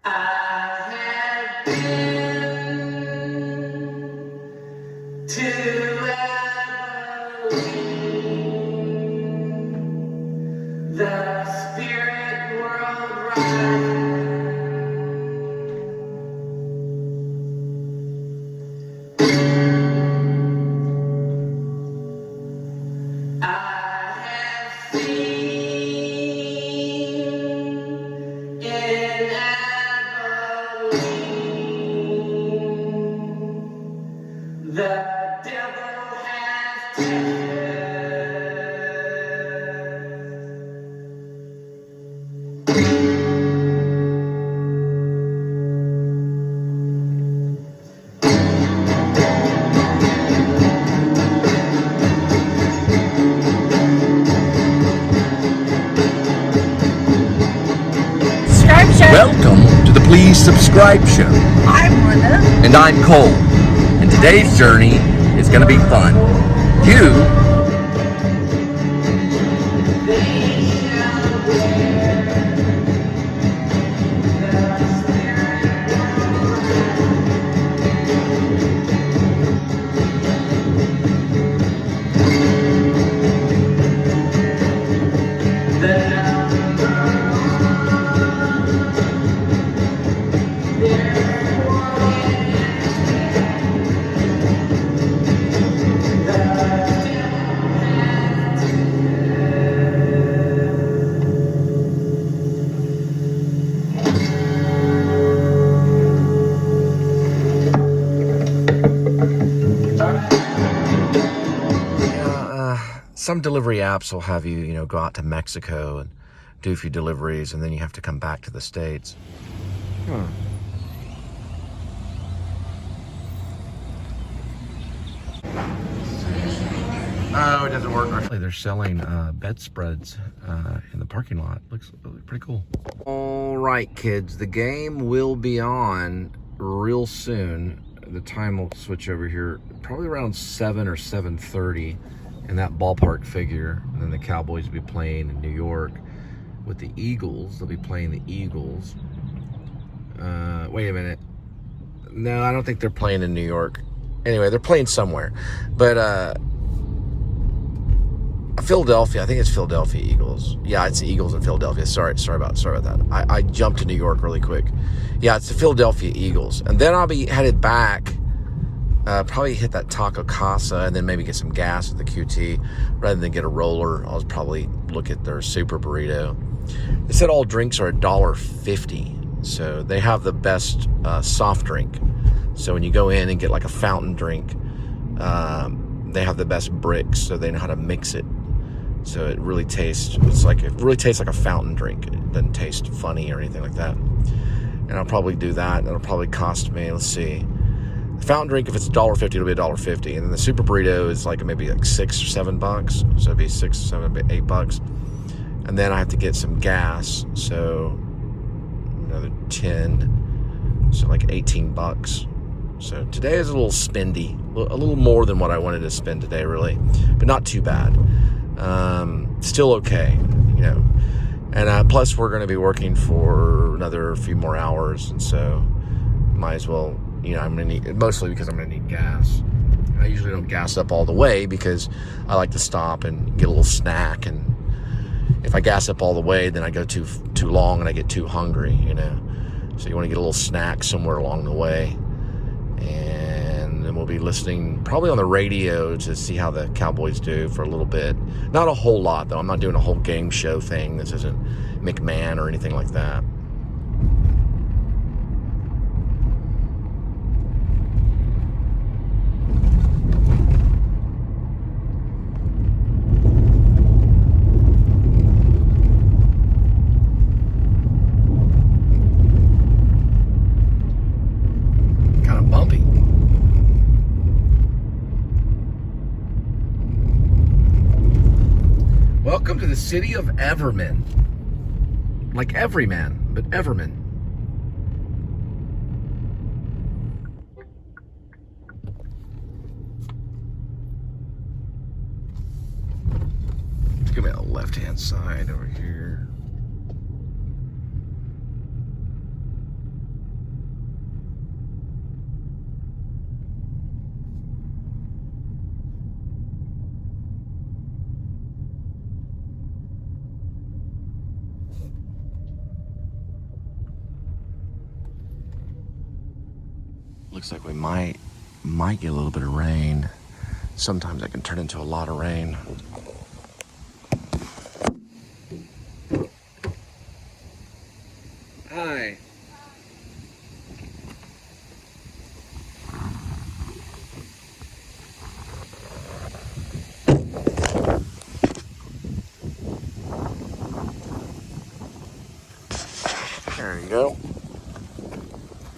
I have been to Abilene, the spirit world rising. I have seen in Abilene the devil has tested. Welcome to the Please Subscribe Show. I'm Linda. And I'm Cole. And today's journey is going to be fun. Some delivery apps will have you, go out to Mexico and do a few deliveries, and then you have to come back to the States. Oh, it doesn't work. Actually, they're selling bedspreads in the parking lot. Looks pretty cool. All right, kids, the game will be on real soon. The time will switch over here, probably around 7 or 7:30. In that ballpark figure. And then the Cowboys will be playing in New York with the Eagles. They'll be playing the Eagles. Wait a minute. No, I don't think they're playing in New York. Anyway, they're playing somewhere. But Philadelphia, I think it's Philadelphia Eagles. Yeah, it's the Eagles in Philadelphia. Sorry about that. I jumped to New York really quick. Yeah, it's the Philadelphia Eagles. And then I'll be headed back. Probably hit that taco Casa and then maybe get some gas at the QT rather than get a roller. I'll probably look at their super burrito. They said all drinks are $1.50, so they have the best soft drink. So when you go in and get like a fountain drink, they have the best bricks, so they know how to mix it. So it really tastes like a fountain drink. It doesn't taste funny or anything like that. And I'll probably do that. It'll probably cost me, let's see. The fountain drink, if it's $1.50, it'll be $1.50, and then the super burrito is maybe $6 or $7, so it'd be $6, $7, $8, and then I have to get some gas, so another 10, so $18. So today is a little spendy, a little more than what I wanted to spend today, really, but not too bad. Still okay, and plus we're going to be working for another few more hours, and so might as well. I'm going to need, mostly because I'm going to need gas. I usually don't gas up all the way because I like to stop and get a little snack. And if I gas up all the way, then I go too long and I get too hungry, So you want to get a little snack somewhere along the way. And then we'll be listening probably on the radio to see how the Cowboys do for a little bit. Not a whole lot, though. I'm not doing a whole game show thing. This isn't McMahon or anything like that. Welcome to the city of Everman. Like Everyman, but Everman. It's gonna be on the left-hand side over here. Looks like we might get a little bit of rain. Sometimes that can turn into a lot of rain. Hi. There you go.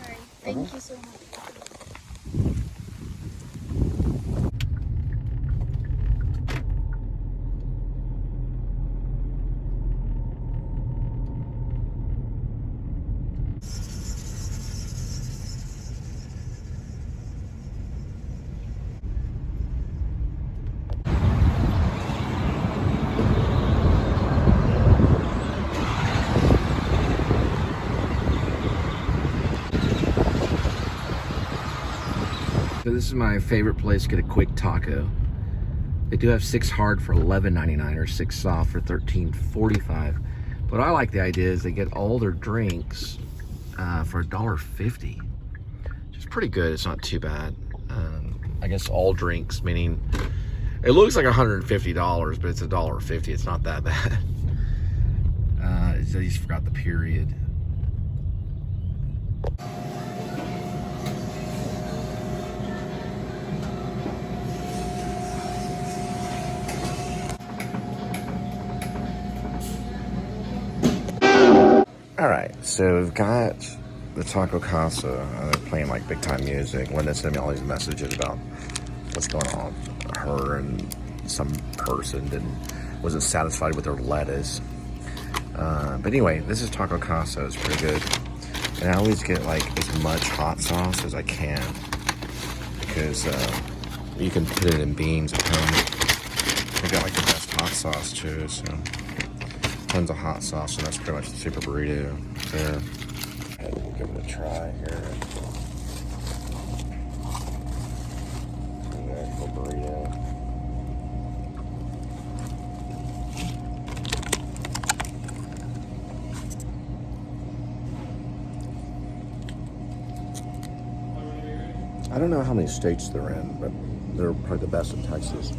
Sorry. Thank you so much. So this is my favorite place to get a quick taco. They do have 6 hard for $11.99 or 6 soft for $13.45. But I like the idea is they get all their drinks for $1.50, which is pretty good. It's not too bad. I guess all drinks, meaning it looks like $150, but it's $1.50. It's not that bad. I just forgot the period. All right, so we've got the Taco Casa. They're playing like big time music. Linda sent me all these messages about what's going on. Her and some person wasn't satisfied with their lettuce. But anyway, this is Taco Casa. It's pretty good. And I always get like as much hot sauce as I can because you can put it in beans at home. They got like the best hot sauce too, so tons of hot sauce, and that's pretty much the super burrito there. Okay, we'll give it a try here. The actual burrito. I don't know how many states they're in, but they're probably the best in Texas.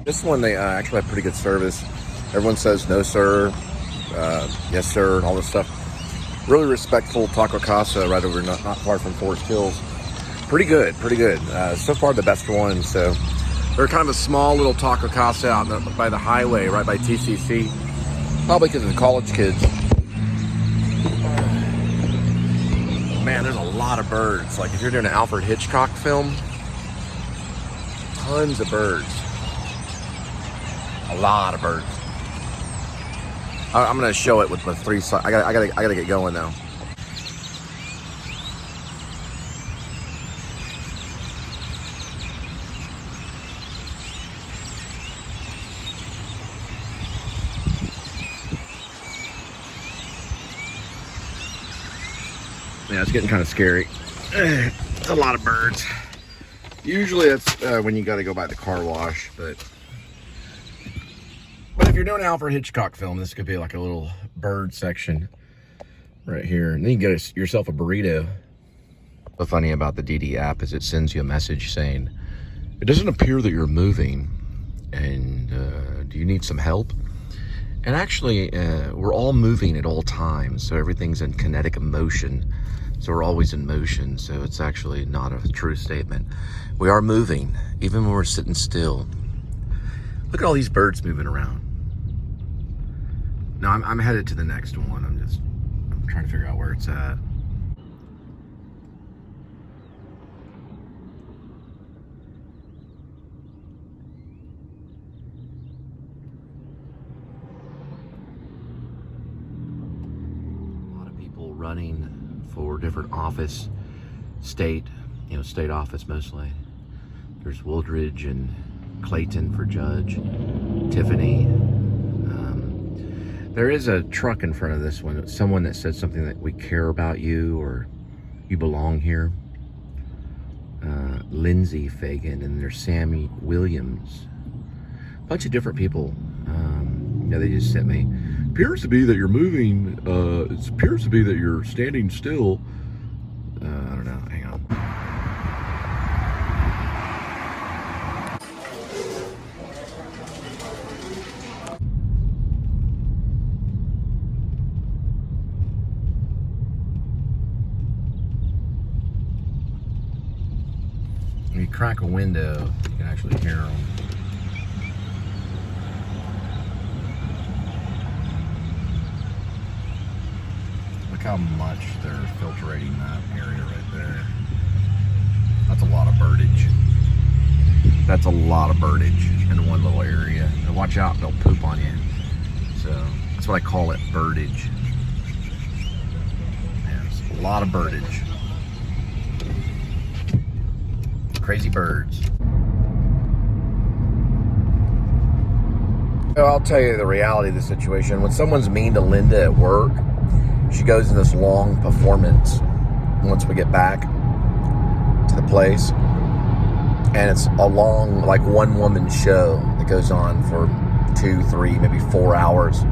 This one, they actually have pretty good service. Everyone says no sir, yes sir, and all this stuff. Really respectful Taco Casa right over not far from Forest Hills. Pretty good, pretty good. So far the best one. So they're kind of a small little Taco Casa out by the highway, right by TCC. Probably because of the college kids. Man, there's a lot of birds. Like if you're doing an Alfred Hitchcock film, tons of birds. A lot of birds. I'm gonna show it with the 3 sides. I gotta get going now. Yeah, it's getting kind of scary. It's a lot of birds. Usually that's when you gotta go by the car wash, but if you're doing an Alfred Hitchcock film, this could be like a little bird section right here. And then you can get yourself a burrito. What's funny about the DD app is it sends you a message saying, it doesn't appear that you're moving, and do you need some help? And actually, we're all moving at all times, so everything's in kinetic motion. So we're always in motion, so it's actually not a true statement. We are moving, even when we're sitting still. Look at all these birds moving around. Now I'm headed to the next one. I'm trying to figure out where it's at. A lot of people running for different office, state office mostly. There's Wooldridge and Clayton for judge, Tiffany. There is a truck in front of this one. Someone that said something that we care about you or you belong here. Lindsay Fagan, and there's Sammy Williams. A bunch of different people. They just sent me appears to be that you're moving. It appears to be that you're standing still. I don't know. Hang on. When you crack a window, you can actually hear them. Look how much they're filtrating that area right there. That's a lot of birdage. That's a lot of birdage in one little area. And watch out, they'll poop on you. So that's what I call it, birdage. Man, it's a lot of birdage. Crazy birds. So I'll tell you the reality of the situation. When someone's mean to Linda at work, she goes in this long performance once we get back to the place. And it's a long, like, one-woman show that goes on for 2, 3, maybe 4 hours.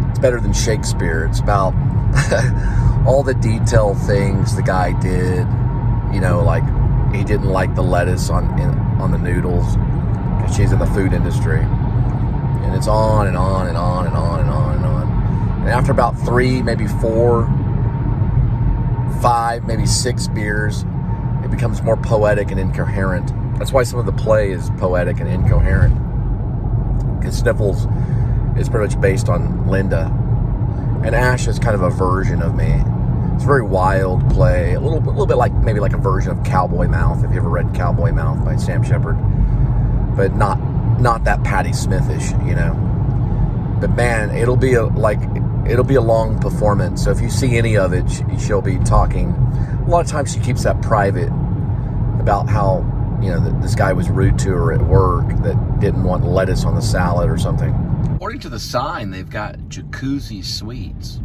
It's better than Shakespeare. It's about all the detailed things the guy did. You know, like, he didn't like the lettuce on the noodles because she's in the food industry. And it's on and on and on and on and on and on. And after about 3, maybe 4, 5, maybe 6 beers, it becomes more poetic and incoherent. That's why some of the play is poetic and incoherent. Because Sniffles is pretty much based on Linda. And Ash is kind of a version of me. It's a very wild play, a little bit like maybe like a version of Cowboy Mouth, if you ever read Cowboy Mouth by Sam Shepard, but not that Patti Smithish, you know. But man, it'll be a long performance. So if you see any of it, she'll be talking. A lot of times she keeps that private about how, you know, this guy was rude to her at work that didn't want lettuce on the salad or something. According to the sign, they've got jacuzzi suites.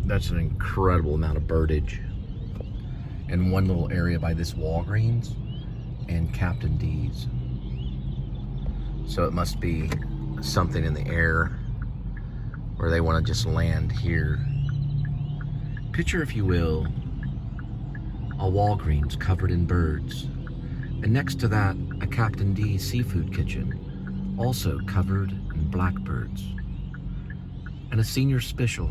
That's an incredible amount of birdage in one little area by this Walgreens and Captain D's. So it must be something in the air where they want to just land here. Picture, if you will, a Walgreens covered in birds, and next to that, a Captain D seafood kitchen, also covered in blackbirds, and a senior special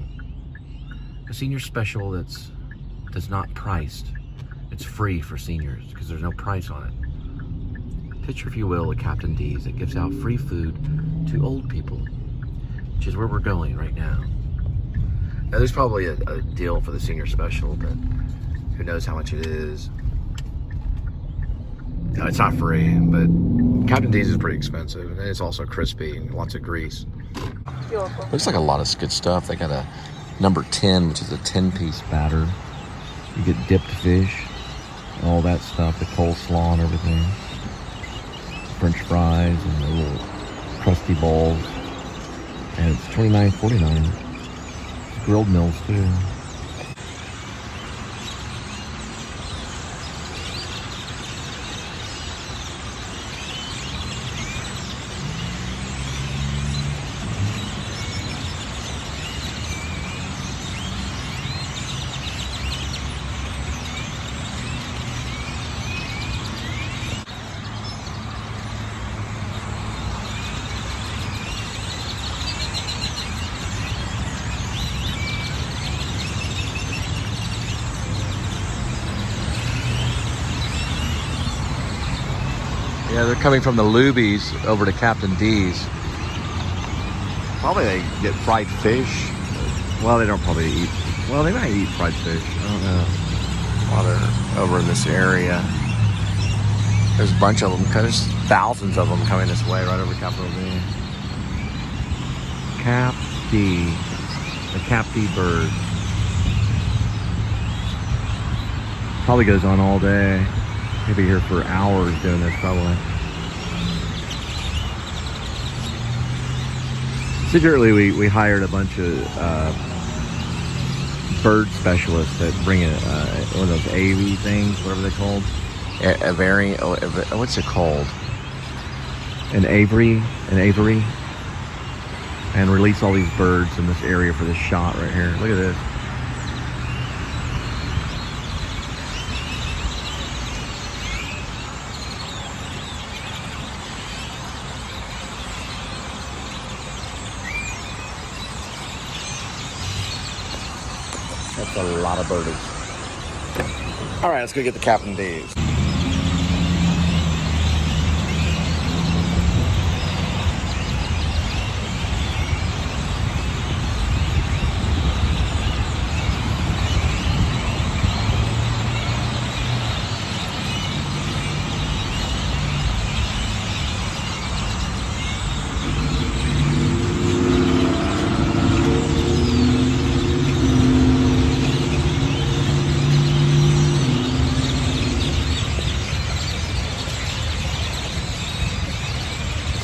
that's not priced. It's free for seniors because there's no price on it. Picture, if you will, a Captain D's that gives out free food to old people, which is where we're going right now. Now, there's probably a deal for the senior special, but who knows how much it is. No, it's not free, but Captain D's is pretty expensive, and it's also crispy and lots of grease. You're welcome. Looks like a lot of good stuff. They got a number 10, which is a 10-piece batter. You get dipped fish, all that stuff, the coleslaw and everything. French fries and the little crusty balls. And it's $29.49. Grilled meals too. Yeah, they're coming from the Lubies over to Captain D's. Probably they get fried fish. Well, they don't probably eat. Well, they might eat fried fish. I don't know. While they're over in this area, there's a bunch of them. There's thousands of them coming this way, right over Capitol D. Cap D, the Cap D bird. Probably goes on all day. He'll be here for hours doing this, probably. Secretly, we hired a bunch of bird specialists that bring in one of those AV things, whatever they're called. A variant. What's it called? An aviary, and release all these birds in this area for this shot right here. Look at this. That's a lot of birdies. All right, let's go get the Captain D's.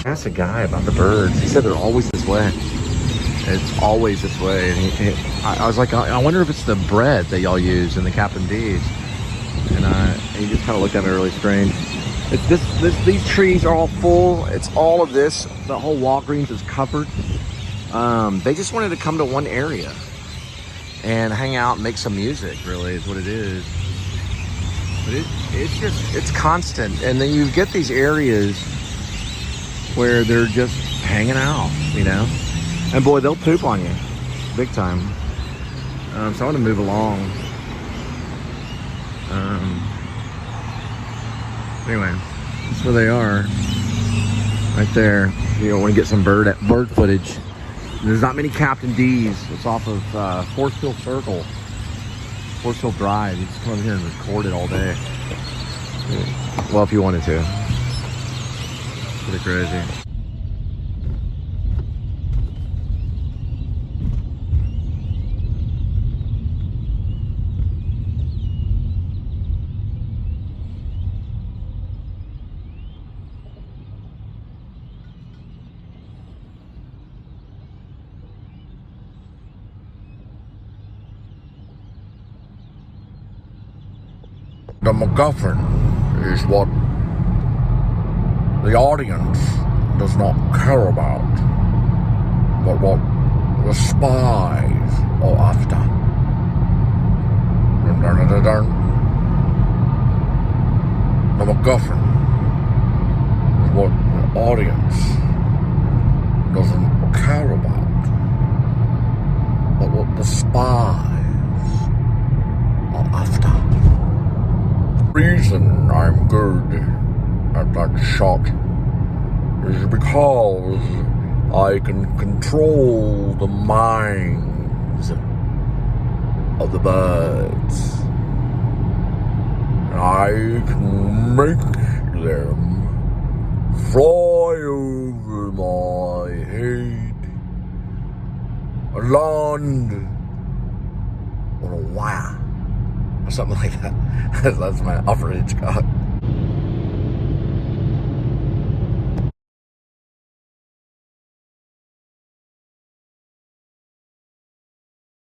Asked a guy about the birds. He said they're always this way. It's always this way. And I was like, I wonder if it's the bread that y'all use in the Captain D's. And he just kind of looked at me really strange. It's these trees are all full. It's all of this. The whole Walgreens is covered. They just wanted to come to one area and hang out and make some music, really, is what it is. But it's constant. And then you get these areas where they're just hanging out, you know? And boy, they'll poop on you, big time. So I want to move along. Anyway, that's where they are, right there. You want to get some bird footage. There's not many Captain D's. It's off of Forcefield Circle, Forcefield Drive. You just come over here and record it all day. Well, if you wanted to. Pretty crazy. The MacGuffin is what the audience does not care about, but what the spies are after. Dun, dun, dun, dun, dun. The MacGuffin is what the audience doesn't care about, but what the spies are after. The reason I'm good at that shot is because I can control the minds of the birds. And I can make them fly over my head and land on a wire or something like that. That's my Alfred Hitchcock.